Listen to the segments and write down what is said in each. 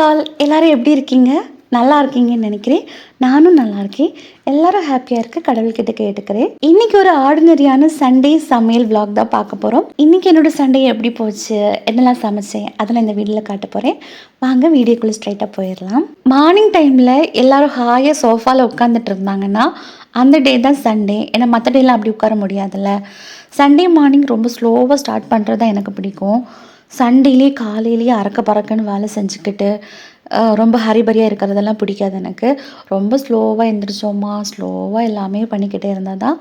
All எல்லாரும் எப்படி இருக்கீங்க? நல்லா இருக்கீங்கன்னு நினைக்கிறேன். நானும் நல்லா இருக்கேன். எல்லாரும் ஹாப்பியாக இருக்க கடவுள்கிட்ட கேட்டுக்கிறேன். இன்னைக்கு ஒரு ஆர்டினரியான சண்டே சமையல் vlog தான் பார்க்க போகிறோம். இன்னைக்கு என்னோட சண்டே எப்படி போச்சு, என்னெல்லாம் சமைச்சேன் அதெல்லாம் இந்த வீடியோவில் காட்ட போகிறேன். வாங்க வீடியோக்குள்ளே ஸ்ட்ரைட்டாக போயிடலாம். மார்னிங் டைமில் எல்லாரும் ஹாயாக சோஃபாவில் உட்காந்துட்டு இருந்தாங்கன்னா அந்த டே தான் சண்டே. ஏன்னா மற்ற டேலாம் அப்படி உட்கார முடியாதுல்ல. சண்டே மார்னிங் ரொம்ப ஸ்லோவாக ஸ்டார்ட் பண்ணுறது தான் எனக்கு பிடிக்கும். சண்டேலேயே காலையிலேயே அறக்க பறக்கன்னு வேலை செஞ்சுக்கிட்டு ரொம்ப ஹரிபரியாக இருக்கிறதெல்லாம் பிடிக்காது எனக்கு. ரொம்ப ஸ்லோவாக எழுந்திரிச்சோமா ஸ்லோவாக எல்லாமே பண்ணிக்கிட்டே இருந்தால் தான்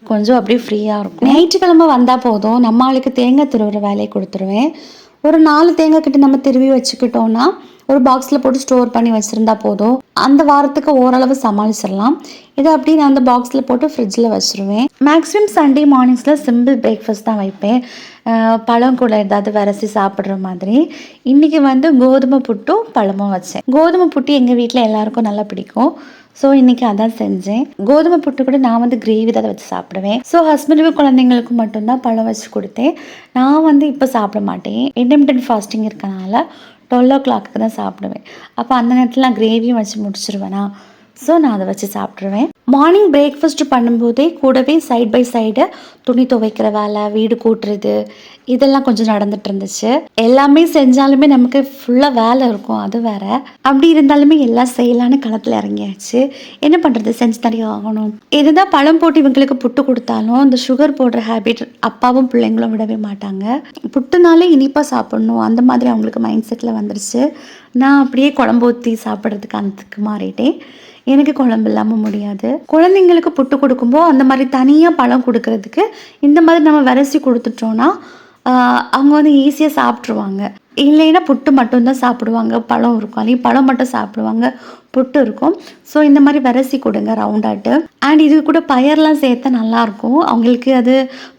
கொஞ்சம் அப்படியே ஃப்ரீயாக இருக்கும். ஞாயிற்றுக்கிழமை வந்தால் போதும், நம்ம ஆளுக்கு தேங்காய் திருவுற வேலையை கொடுத்துருவேன். ஒரு 4 தேங்காய் கிட்ட நம்ம திருவி வச்சுக்கிட்டோன்னா ஒரு பாக்ஸில் போட்டு ஸ்டோர் பண்ணி வச்சுருந்தா போதும். அந்த வாரத்துக்கு ஓரளவு சமாளிச்சிடலாம். இதை அப்படி நான் அந்த பாக்ஸில் போட்டு ஃப்ரிட்ஜில் வச்சுருவேன். மேக்ஸிமம் சண்டே மார்னிங்ஸில் சிம்பிள் பிரேக்ஃபாஸ்ட் தான் வைப்பேன். பழம் கூட ஏதாவது விரசி சாப்பிட்ற மாதிரி. இன்றைக்கி கோதுமை புட்டும் பழமும் வச்சேன். கோதுமை புட்டு எங்கள் வீட்டில் எல்லாருக்கும் நல்லா பிடிக்கும். ஸோ இன்றைக்கி அதான் செஞ்சேன். கோதுமை புட்டு கூட நான் கிரேவி தான் வச்சு சாப்பிடுவேன். ஸோ ஹஸ்பண்டுக்கும் குழந்தைங்களுக்கும் மட்டும்தான் பழம் வச்சு கொடுத்தேன். நான் இப்போ சாப்பிட மாட்டேன். இன்டர்மிட்டன்ட் ஃபாஸ்டிங் இருக்கனால 12 o'clock தான் சாப்பிடுவேன். அப்போ அந்த நேரத்தில் நான் கிரேவியும் வச்சு முடிச்சிருவேனா, ஸோ நான் அதை வச்சு சாப்பிட்ருவேன். மார்னிங் பிரேக்ஃபாஸ்ட் பண்ணும்போதே கூடவே சைட் பை சைடு துணி துவைக்கிற வேலை, வீடு கூட்டுறது இதெல்லாம் கொஞ்சம் நடந்துட்டு இருந்துச்சு. எல்லாமே செஞ்சாலுமே நமக்கு ஃபுல்லாக வேலை இருக்கும், அது வேற. அப்படி இருந்தாலுமே எல்லாம் செய்யலான்னு களத்தில் இறங்கியாச்சு. என்ன பண்ணுறது, செஞ்சு தரைய ஆகணும். இதுதான் பழம் போட்டு இவங்களுக்கு புட்டு கொடுத்தாலும் அந்த சுகர் போடுற ஹேபிட் அப்பாவும் பிள்ளைங்களும் விடவே மாட்டாங்க. புட்டுனாலே இனிப்பாக சாப்பிடணும் அந்த மாதிரி அவங்களுக்கு மைண்ட் செட்டில் வந்துருச்சு. நான் அப்படியே குழம்பு ஊற்றி சாப்பிட்றதுக்கு அதுக்கு மாறிட்டேன். எனக்கு குழம்பு இல்லாமல் முடியாது. குழந்தைங்களுக்கு புட்டு கொடுக்கும்போது அந்த மாதிரி தனியாக பழம் கொடுக்கறதுக்கு இந்த மாதிரி நம்ம விரசி கொடுத்துட்டோன்னா அவங்க ஈஸியாக சாப்பிட்ருவாங்க. இல்லைன்னா புட்டு மட்டும்தான் சாப்பிடுவாங்க, பழம் இருக்கும். അല്ലെങ്കിൽ பழம் மட்டும் சாப்பிடுவாங்க, புட்டு இருக்கும். ஸோ இந்த மாதிரி விரசி கொடுங்க ரவுண்டாட்டு. அண்ட் இது கூட பயர்லாம் சேர்த்தா நல்லாயிருக்கும். அவங்களுக்கு அது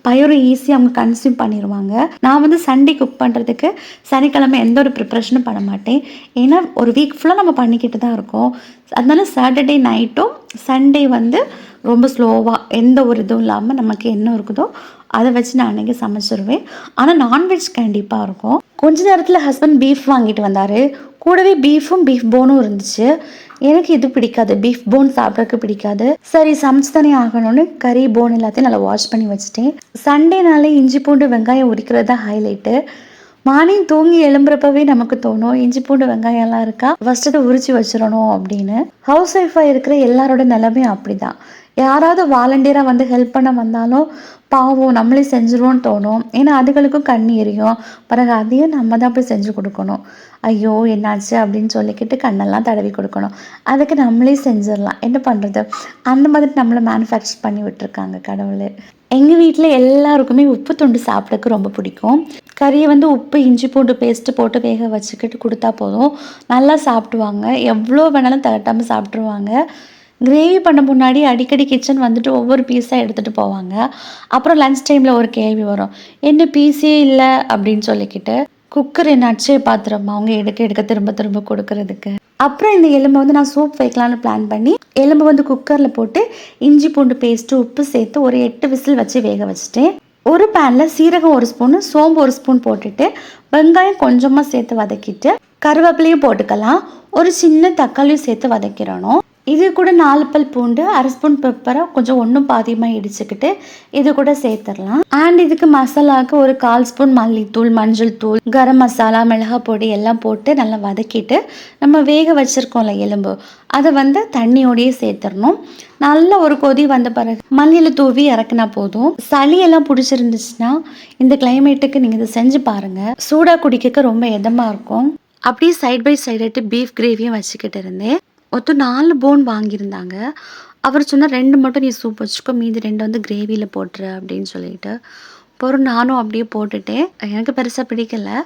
பயரும் ஈஸியாக அவங்க கன்சியூம் பண்ணிடுவாங்க. நான் சண்டே குக் பண்ணுறதுக்கு சனிக்கிழமை எந்த ஒரு ப்ரிப்ரேஷனும் பண்ண மாட்டேன். ஏன்னா ஒரு வீக் ஃபுல்லாக நம்ம பண்ணிக்கிட்டு தான் இருக்கோம். அதனால சாட்டர்டே நைட்டும் சண்டே ரொம்ப ஸ்லோவாக எந்த ஒரு இதுவும் இல்லாமல் நமக்கு என்ன இருக்குதோ அதை வச்சு நான் அன்றைக்கி சமைச்சிருவேன். ஆனால் நான்வெஜ் கண்டிப்பாக இருக்கும். கொஞ்ச நேரத்தில் ஹஸ்பண்ட் பீஃப் வாங்கிட்டு வந்தார். கூடவே பீஃபும் பீஃப் போனும் இருந்துச்சு. எனக்கு இது பிடிக்காது, பீஃப் போன் சாப்பிட்றதுக்கு பிடிக்காது. சரி சமைச்சு தானே ஆகணும்னு கறி போன் எல்லாத்தையும் நல்லா வாஷ் பண்ணி வச்சுட்டேன். சண்டேனாலே இஞ்சி பூண்டு வெங்காயம் உரிக்கிறது தான் ஹைலைட்டு. மார்னிங் தூங்கி எழும்புறப்பவே நமக்கு தோணும் இஞ்சி பூண்டு வெங்காயம் எல்லாம் இருக்கா, ஃபர்ஸ்ட் அதை உரிச்சு வச்சிடணும் அப்படின்னு. ஹவுஸ் ஒய்ஃபாக இருக்கிற எல்லாரோட நிலைமையும் அப்படிதான். யாராவது வாலண்டியராக ஹெல்ப் பண்ண வந்தாலும் பாவம் நம்மளே செஞ்சிருவோன்னு தோணும். ஏன்னா அதுகளுக்கும் கண்ணி எரியும். பிறகு அதையும் நம்ம தான் போய் செஞ்சு கொடுக்கணும். ஐயோ என்னாச்சு அப்படின்னு சொல்லிக்கிட்டு கண்ணெல்லாம் தடவி கொடுக்கணும். அதுக்கு நம்மளே செஞ்சிடலாம், என்ன பண்ணுறது. அந்த மாதிரி நம்மளை மேனுஃபேக்சர் பண்ணி விட்டுருக்காங்க கடவுள். எங்கள் வீட்டில் எல்லாருக்குமே உப்பு துண்டு சாப்பிட்றதுக்கு ரொம்ப பிடிக்கும். கறியை உப்பு இஞ்சி பூண்டு பேஸ்ட்டு போட்டு வேக வச்சுக்கிட்டு கொடுத்தா போதும், நல்லா சாப்பிடுவாங்க. எவ்வளோ வேணாலும் தகட்டாமல் சாப்பிட்ருவாங்க. கிரேவி பண்ண முன்னாடி அடிக்கடி கிச்சன் ஒவ்வொரு பீஸாக எடுத்துகிட்டு போவாங்க. அப்புறம் லன்ச் டைமில் ஒரு கேள்வி வரும், என்ன பீஸே இல்லை அப்படின்னு சொல்லிக்கிட்டு. குக்கர் என்ன அச்சே பாத்திரமா அவங்க எடுக்க எடுக்க திரும்ப திரும்ப கொடுக்கறதுக்கு. அப்புறம் இந்த எலும்பை நான் சூப் வைக்கலான்னு பிளான் பண்ணி எலும்பு குக்கரில் போட்டு இஞ்சி பூண்டு பேஸ்ட்டு உப்பு சேர்த்து ஒரு 8 விசில் வச்சு வேக வச்சுட்டேன். ஒரு பேனில் சீரகம் 1 ஸ்பூனு, சோம்பு 1 ஸ்பூன் போட்டுட்டு வெங்காயம் கொஞ்சமாக சேர்த்து வதக்கிட்டு கருவேப்பிலையும் போட்டுக்கலாம். ஒரு சின்ன தக்காளியும் சேர்த்து வதக்கிடணும். இது கூட 4 பல் பூண்டு, 1/2 ஸ்பூன் பெப்பரை கொஞ்சம் ஒன்றும் பாதியமாக இடிச்சுக்கிட்டு இது கூட சேர்த்துடலாம். அண்ட் இதுக்கு மசாலாவுக்கு ஒரு 1/4 ஸ்பூன் மல்லித்தூள், மஞ்சள் தூள், கரம் மசாலா, மிளகாய் பொடி எல்லாம் போட்டு நல்லா வதக்கிட்டு நம்ம வேக வச்சுருக்கோம்ல எலும்பு அதை தண்ணியோடையே சேர்த்துடணும். நல்ல ஒரு கொதி வந்த பிறகு மல்லியில் தூவி இறக்குனா போதும். சளியெல்லாம் பிடிச்சிருந்துச்சுன்னா இந்த கிளைமேட்டுக்கு நீங்கள் இதை செஞ்சு பாருங்கள். சூடாக குடிக்க ரொம்ப இதமாக இருக்கும். அப்படியே சைட் பை சைடாட்டு பீஃப் கிரேவியும் வச்சுக்கிட்டு இருந்தேன். மொத்தம் 4 போன் வாங்கியிருந்தாங்க. அவர் சொன்னால் 2 மட்டும் நீ சூப் வச்சுக்கோ, மீதி 2 கிரேவியில் போட்டுரு அப்படின்னு சொல்லிட்டு. அப்புறம் நானும் அப்படியே போட்டுட்டேன். எனக்கு பெருசாக பிடிக்கலை,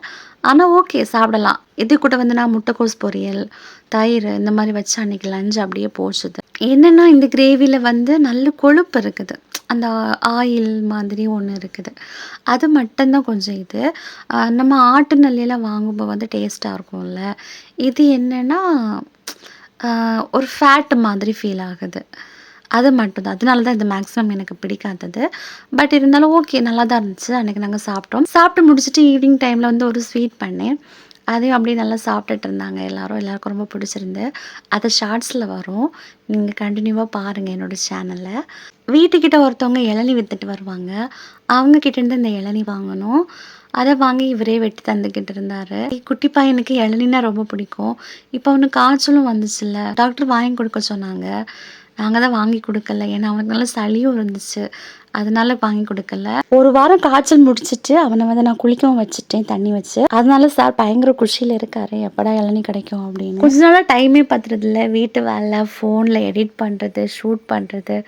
ஆனால் ஓகே சாப்பிடலாம். இது கூட நான் முட்டைக்கோஸ் பொரியல், தயிர் இந்த மாதிரி வச்சு அன்றைக்கி லஞ்ச் அப்படியே போச்சுது. என்னென்னா இந்த கிரேவியில் நல்ல கொழுப்பு இருக்குது, அந்த ஆயில் மாதிரி ஒன்று இருக்குது. அது மட்டும்தான் கொஞ்சம் இது. நம்ம ஆட்டு நல்லியெல்லாம் வாங்கும்போது டேஸ்ட்டாக இருக்கும்ல. இது என்னென்னா ஒரு ஃபேட் மாதிரி ஃபீல் ஆகுது, அது மட்டும்தான். அதனால தான் இது மேக்ஸிமம் எனக்கு பிடிக்காதது. பட் இருந்தாலும் ஓகே நல்லா தான் இருந்துச்சு. அன்றைக்கி நாங்கள் சாப்பிட்டு முடிச்சுட்டு ஈவினிங் டைமில் ஒரு ஸ்வீட் பண்ணேன். அதையும் அப்படியே நல்லா சாப்பிட்டுட்டு இருந்தாங்க எல்லாருக்கும் ரொம்ப பிடிச்சிருந்து. அது ஷார்ட்ஸில் வரும், நீங்கள் கண்டினியூவாக பாருங்கள் என்னோடய சேனலில். வீட்டுக்கிட்ட ஒருத்தவங்க இளநீ விற்றுட்டு வருவாங்க, அவங்கக்கிட்டேருந்து இந்த இளநீ வாங்கணும். அதை வாங்கி இவரே வெட்டி தந்துக்கிட்டு இருந்தார். குட்டி பையனுக்கு இளநீனா ரொம்ப பிடிக்கும். இப்போ அவனுக்கு காய்ச்சலும் வந்துச்சுல்ல, டாக்டர் வாங்கி கொடுக்க சொன்னாங்க. நாங்கள் தான் வாங்கி கொடுக்கல, ஏன்னா அவனுக்கு நல்லா சளியும் இருந்துச்சு, அதனால வாங்கி கொடுக்கல. ஒரு வாரம் காய்ச்சல் முடிச்சிட்டு அவனை வந்து நான் குளிக்கவும் வச்சுட்டேன் தண்ணி வச்சு. அதனால சார் பயங்கர குஷியில் இருக்காரு, எப்படா இளநீ கிடைக்கும் அப்படின்னு. கொஞ்ச நாளாக டைமே பத்துறதில்ல, வீட்டு வேலை, ஃபோனில் எடிட் பண்ணுறது, ஷூட் பண்ணுறது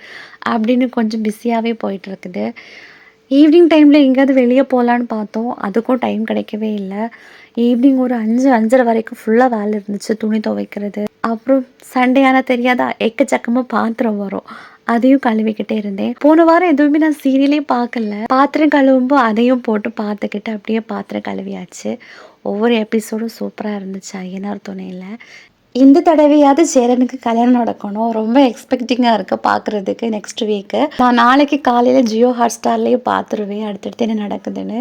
அப்படின்னு கொஞ்சம் பிஸியாகவே போயிட்டுருக்குது. ஈவினிங் டைமில் எங்கேயாவது வெளியே போகலான்னு பார்த்தோம், அதுக்கும் டைம் கிடைக்கவே இல்லை. ஈவினிங் ஒரு 5-5:30 வரைக்கும் ஃபுல்லாக வேலை இருந்துச்சு, துணி துவைக்கிறது. அப்புறம் சண்டே ஆனால் தெரியாதா, எக்கச்சக்கமாக பாத்திரம் வரும், அதையும் கழுவிக்கிட்டே இருந்தேன். போன வாரம் எதுவுமே நான் சீரியலே பார்க்கல, பாத்திரம் கழுவும்போது அதையும் போட்டு பார்த்துக்கிட்டு அப்படியே பாத்திரம் கழுவியாச்சு. ஒவ்வொரு எபிசோடும் சூப்பராக இருந்துச்சு ஐயனார் துணையில். இந்த தடவையாவது சேரனுக்கு கல்யாணம் நடக்கணும், ரொம்ப எக்ஸ்பெக்டிங்காக இருக்குது பார்க்குறதுக்கு. நெக்ஸ்ட் வீக்கு நான் நாளைக்கு காலையில் ஜியோ ஹாட்ஸ்டார்லேயே பார்த்துருவேன் அடுத்தடுத்து என்ன நடக்குதுன்னு.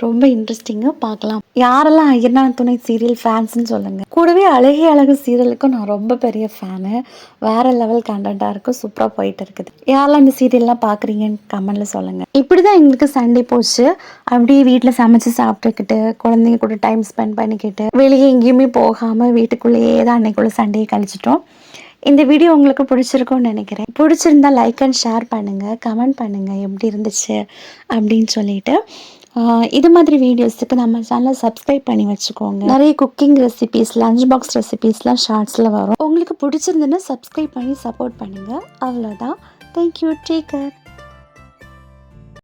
ரொம்ப இன்ட்ரெஸ்டிங்காக பார்க்கலாம். யாரெல்லாம் ஐயனார் துணை சீரியல் ஃபேன்ஸ்ன்னு சொல்லுங்கள். கூடவே அழகே அழகு சீரியலுக்கும் நான் ரொம்ப பெரிய ஃபேனு, வேறு லெவல் கண்டென்ட்டாக இருக்கும், சூப்பராக போயிட்டு இருக்குது. யாரெல்லாம் இந்த சீரியல்லாம் பார்க்குறீங்கன்னு கமெண்டில் சொல்லுங்கள். இப்படி தான் எங்களுக்கு சண்டே போச்சு. அப்படியே வீட்டில் சமைச்சு சாப்பிட்டுக்கிட்டு குழந்தைங்க கூட டைம் ஸ்பெண்ட் பண்ணிக்கிட்டு வெளியே எங்கேயுமே போகாமல் வீட்டுக்குள்ளேயே தான் அன்னைக்குள்ள சண்டையை கழிச்சிட்டோம். இந்த வீடியோ உங்களுக்கு பிடிச்சிருக்கும்னு நினைக்கிறேன். பிடிச்சிருந்தா லைக் அண்ட் ஷேர் பண்ணுங்கள், கமெண்ட் பண்ணுங்கள் எப்படி இருந்துச்சு அப்படின்னு சொல்லிட்டு. இது மாதிரி வீடியோஸுக்கு நம்ம சேனலை சப்ஸ்கிரைப் பண்ணி வச்சுக்கோங்க. நிறைய குக்கிங் ரெசிபீஸ், லஞ்ச் பாக்ஸ் ரெசிபீஸ்லாம் ஷார்ட்ஸில் வரும். உங்களுக்கு பிடிச்சிருந்துன்னா சப்ஸ்கிரைப் பண்ணி சப்போர்ட் பண்ணுங்கள். அவ்வளோதான். தேங்க்யூ. Take care.